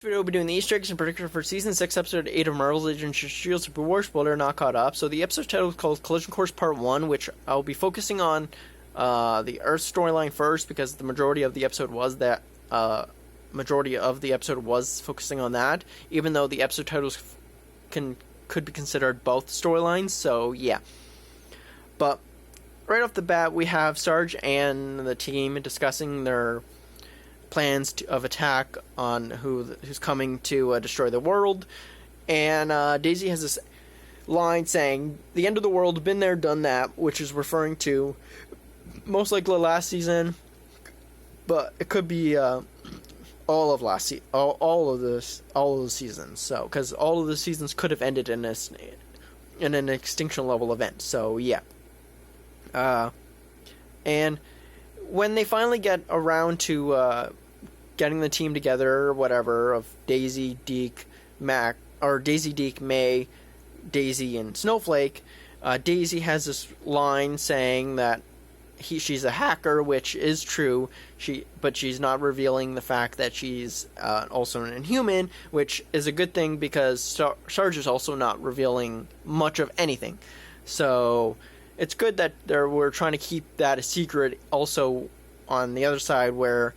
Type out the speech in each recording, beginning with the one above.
We'll be doing the Easter eggs in particular for Season 6, Episode 8 of Marvel's Agents of S.H.I.E.L.D. Super War. Spoiler, not caught up. So the episode title is called Collision Course Part 1, which I'll be focusing on the Earth storyline first, because the majority of the episode was focusing on that, even though the episode titles could be considered both storylines, so yeah. But right off the bat, we have Sarge and the team discussing their plans of attack on who's coming to destroy the world, and Daisy has this line saying, "The end of the world, been there, done that," which is referring to most likely last season, but it could be all of the seasons. So, because all of the seasons could have ended in an extinction level event. So yeah, and when they finally get around to getting the team together, or whatever, of Daisy, Deke, Mac, or Daisy, Deke, May, Daisy, and Snowflake, Daisy has this line saying that she's a hacker, which is true. But she's not revealing the fact that she's also an Inhuman, which is a good thing, because Sarge is also not revealing much of anything. So it's good that we're trying to keep that a secret. Also, on the other side, where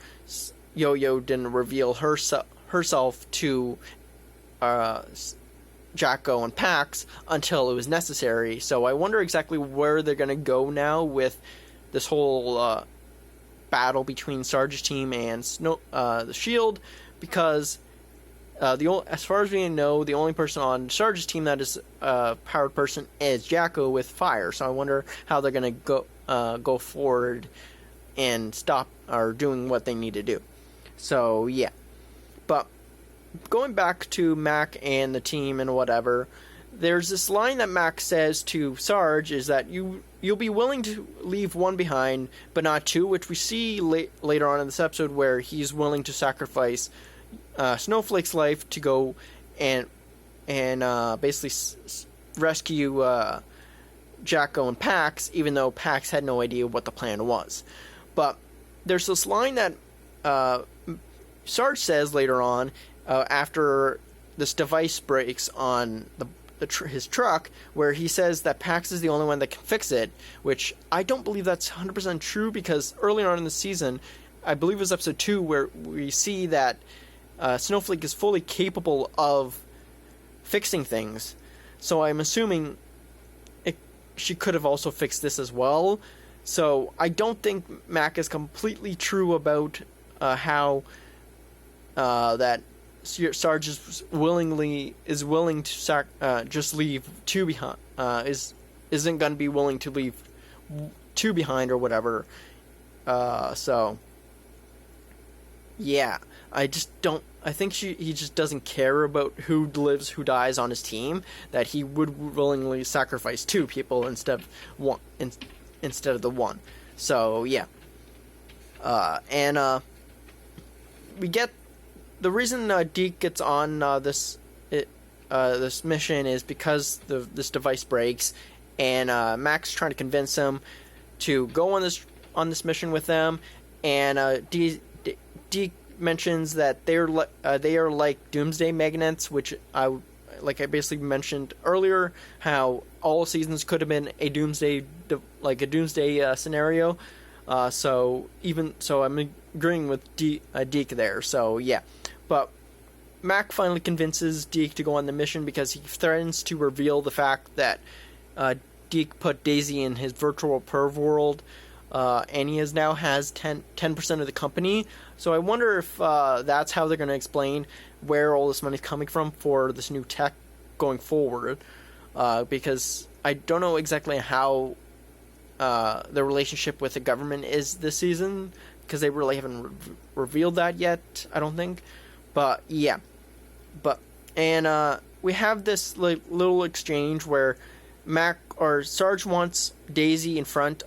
Yo-Yo didn't reveal herself to Jacko and Pax until it was necessary. So I wonder exactly where they're going to go now with this whole battle between Sarge's team and the S.H.I.E.L.D., because as far as we know, the only person on Sarge's team that is a powered person is Jacko with fire. So I wonder how they're going to go forward and stop or doing what they need to do. So yeah, but going back to Mac and the team and whatever, there's this line that Mac says to Sarge, is that you'll be willing to leave one behind, but not two, which we see later on in this episode, where he's willing to sacrifice Snowflake's life to go and basically rescue Jacko and Pax, even though Pax had no idea what the plan was. But there's this line that Sarge says later on, after this device breaks on his truck, where he says that Pax is the only one that can fix it, which I don't believe that's 100% true, because earlier on in the season, I believe it was episode 2, where we see that Snowflake is fully capable of fixing things. So I'm assuming she could have also fixed this as well. So I don't think Mac is completely true about how that Sarge is willing to just leave two behind. Isn't going to be willing to leave two behind or whatever. So yeah, I think he just doesn't care about who lives, who dies on his team. That he would willingly sacrifice two people instead of one. Instead of the one. So yeah, and we get the reason Deke gets on this mission is because this device breaks, and Mac's trying to convince him to go on this mission with them, and Deke mentions that they are like doomsday magnets, which I basically mentioned earlier, how all seasons could have been a doomsday scenario. So I'm agreeing with Deke there. So yeah, but Mac finally convinces Deke to go on the mission, because he threatens to reveal the fact that Deke put Daisy in his virtual perv world, and he now has 10% of the company. So I wonder if that's how they're going to explain where all this money is coming from for this new tech going forward, because I don't know exactly how the relationship with the government is this season, because they really haven't revealed that yet, I don't think. But yeah, we have this little exchange where Sarge wants Daisy in front,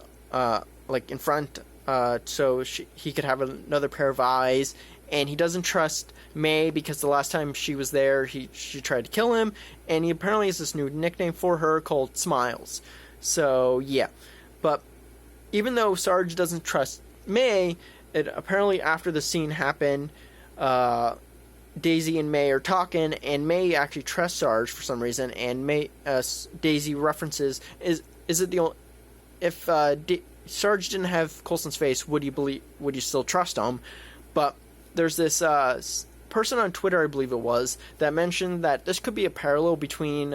so he could have another pair of eyes, and he doesn't trust May, because the last time she was there, she tried to kill him, and he apparently has this new nickname for her called Smiles. So yeah, but even though Sarge doesn't trust May, apparently after the scene happened, Daisy and May are talking, and May actually trusts Sarge for some reason, and Daisy references, is it the only, if Sarge didn't have Coulson's face, would you still trust him? But there's this person on Twitter, I believe it was, that mentioned that this could be a parallel between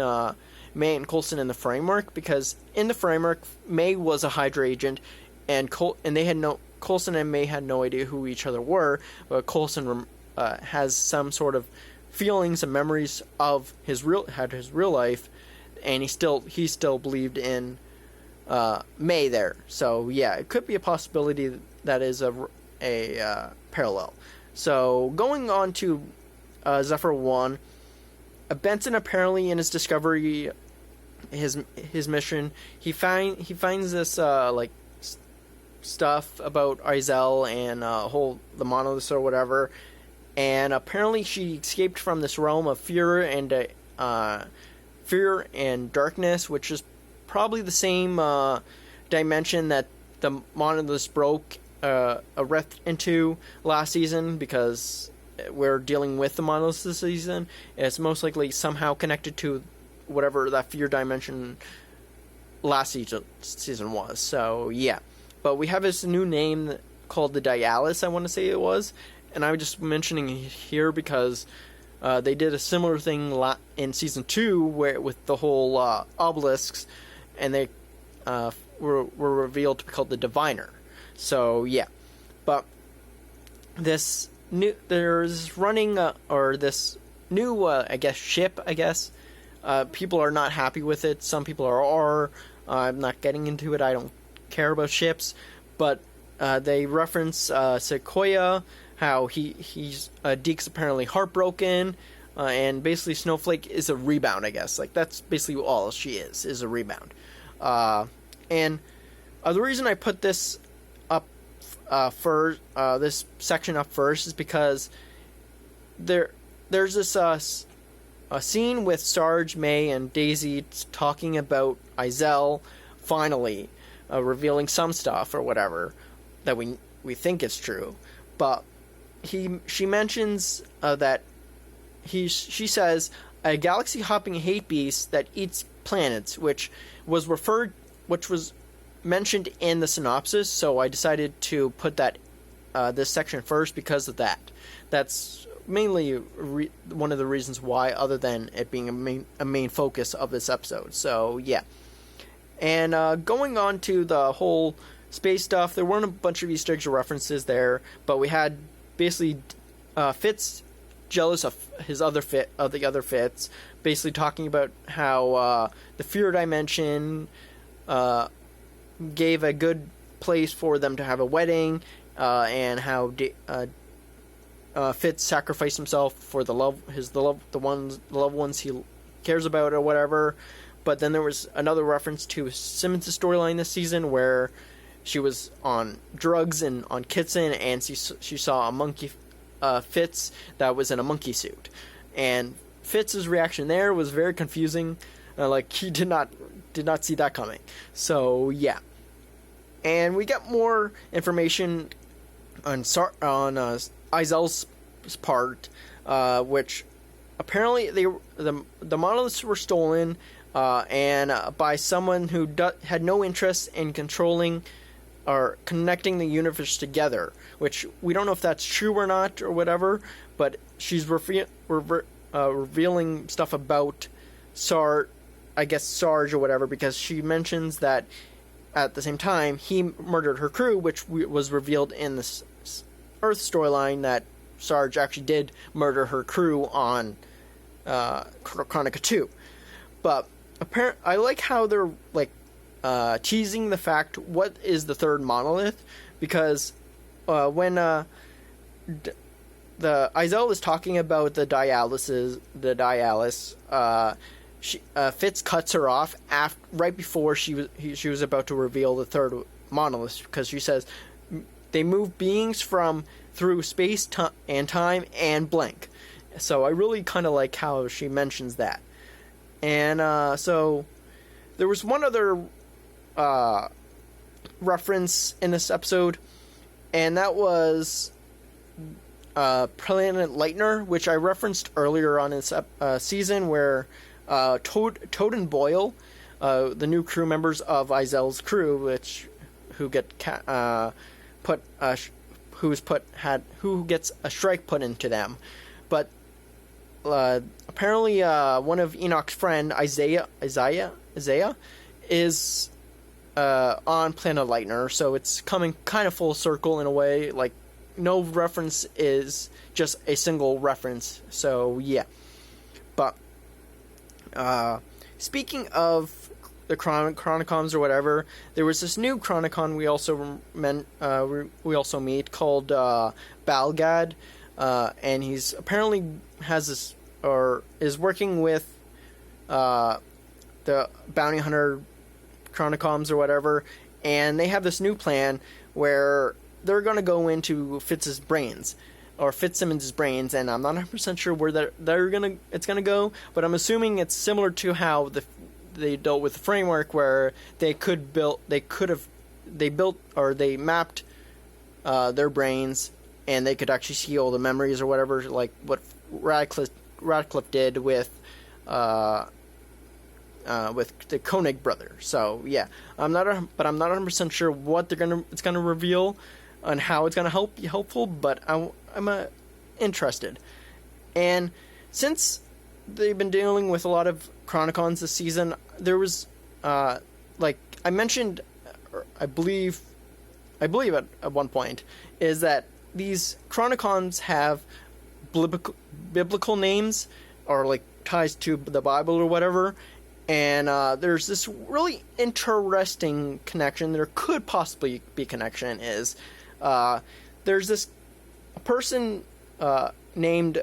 May and Coulson in the framework, because in the framework, May was a Hydra agent, and Coulson and May had no idea who each other were, but Coulson has some sort of feelings and memories of his real life, and he still believed in May there. So yeah, it could be a possibility that is a parallel. So going on to Zephyr 1, Benson apparently in his discovery, his mission, he finds this stuff about Izel and the monoliths or whatever, and apparently she escaped from this realm of fear and darkness, which is probably the same dimension that the monoliths broke a rift into last season, because we're dealing with the monoliths this season. It's most likely somehow connected to whatever that fear dimension last season was. So yeah, but we have this new name called the Dialis, I want to say it was, and I'm just mentioning here because they did a similar thing in season 2 with the whole obelisks, and they were revealed to be called the Diviner. So yeah, but this new I guess ship. People are not happy with it. Some people are. I'm not getting into it. I don't care about ships, but they reference Sequoia, how he's Deke's apparently heartbroken, and basically Snowflake is a rebound. I guess that's basically all she is a rebound. And the reason I put this up this section up first is because there's this a scene with Sarge, May, and Daisy talking about Izel finally revealing some stuff or whatever that we think is true, but she mentions that she says a galaxy hopping hate beast that eats planets, which was mentioned in the synopsis. So I decided to put that this section first because of that. That's mainly one of the reasons why, other than it being a main focus of this episode. So yeah, and going on to the whole space stuff, there weren't a bunch of Easter eggs or references there, but we had basically Fitz jealous of the other Fitz, basically talking about how the fear dimension gave a good place for them to have a wedding, and how Fitz sacrificed himself for the loved ones he cares about or whatever. But then there was another reference to Simmons' storyline this season where she was on drugs and on Kitson, and she saw a monkey Fitz that was in a monkey suit, and Fitz's reaction there was very confusing. He did not see that coming. So yeah, and we get more information on Izel's part, which apparently the monoliths were stolen, and by someone who had no interest in controlling or connecting the universe together, which we don't know if that's true or not or whatever, but she's revealing stuff about Sarge or whatever, because she mentions that at the same time he murdered her crew, which was revealed in this Earth storyline that Sarge actually did murder her crew on Chronica 2. But I like how they're teasing the fact what is the third monolith, because when the Izel is talking about the Dialis, Fitz cuts her off right before she was about to reveal the third monolith, because she says they move beings through space and time and blank. So I really kind of like how she mentions that. And so there was one other reference in this episode, and that was Planet Lightner, which I referenced earlier on this season, where Toad and Boyle, the new crew members of Izel's crew, who gets a strike put into them, but apparently one of Enoch's friend Isaiah is on Planet Lightner, so it's coming kind of full circle in a way. Like, no reference is just a single reference. So yeah, but speaking of the Chronicons or whatever, there was this new Chronicon we also meet called Balgad, and he's apparently has this, or is working with the bounty hunter Chronicons or whatever, and they have this new plan where they're going to go into Fitz's brains, or Fitzsimmons' brains, and I'm not 100% sure where it's going to go, but I'm assuming it's similar to how they dealt with the framework, where they mapped their brains, and they could actually see all the memories or whatever, like what Radcliffe did with the Koenig brother. So yeah, I'm not 100% sure what it's gonna reveal and how it's gonna be helpful, but I'm interested. And since they've been dealing with a lot of Chronicons this season, there was like I mentioned, I believe at one point, is that these Chronicons have biblical names, or like ties to the Bible or whatever, and there's this really interesting connection. There could possibly be connection. Is there's this person named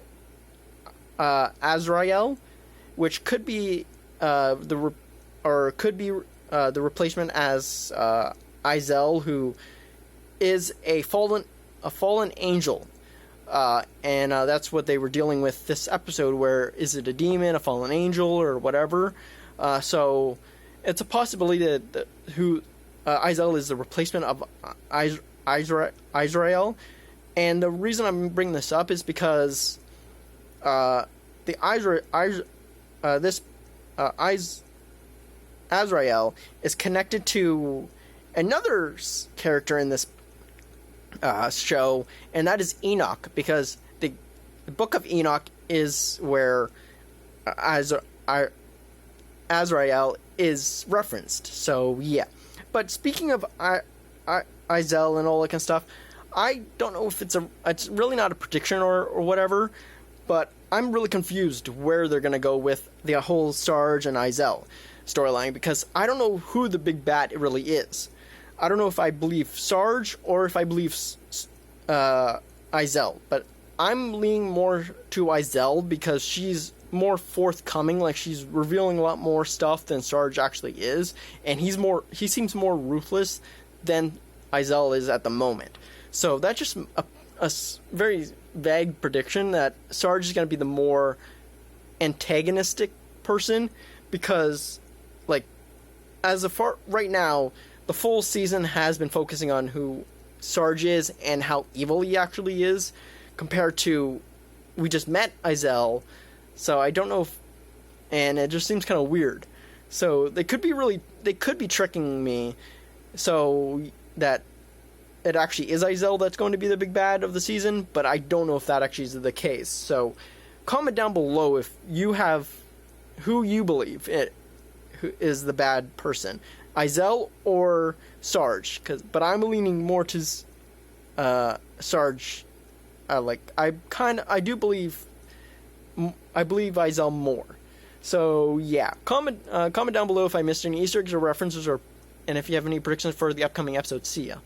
Azrael, which could be the replacement as Izel, who is a fallen angel, and that's what they were dealing with this episode. Where is it a demon, a fallen angel, or whatever? So it's a possibility that Izel is the replacement of Israel. And the reason I'm bringing this up is because Azrael is connected to another character in this show, and that is Enoch, because the Book of Enoch is where Azrael is referenced. So yeah, but speaking of Izel and all that kind of stuff, I don't know if it's really not a prediction or whatever, but I'm really confused where they're gonna go with the whole Sarge and Izel storyline, because I don't know who the big bad really is. I don't know if I believe Sarge or if I believe Izel, but I'm leaning more to Izel because she's more forthcoming. Like, she's revealing a lot more stuff than Sarge actually is, and he seems more ruthless than Izel is at the moment. So that's just a very vague prediction that Sarge is going to be the more antagonistic person, because, like, right now, the full season has been focusing on who Sarge is and how evil he actually is, compared to we just met Izel. So I don't know and it just seems kind of weird. So they could be tricking me so that it actually is Izel that's going to be the big bad of the season, but I don't know if that actually is the case. So comment down below if you have who you believe who is the bad person, Izel or Sarge. But I'm leaning more to Sarge. I believe Izel more. So yeah, comment down below if I missed any Easter eggs or references, and if you have any predictions for the upcoming episode. See ya.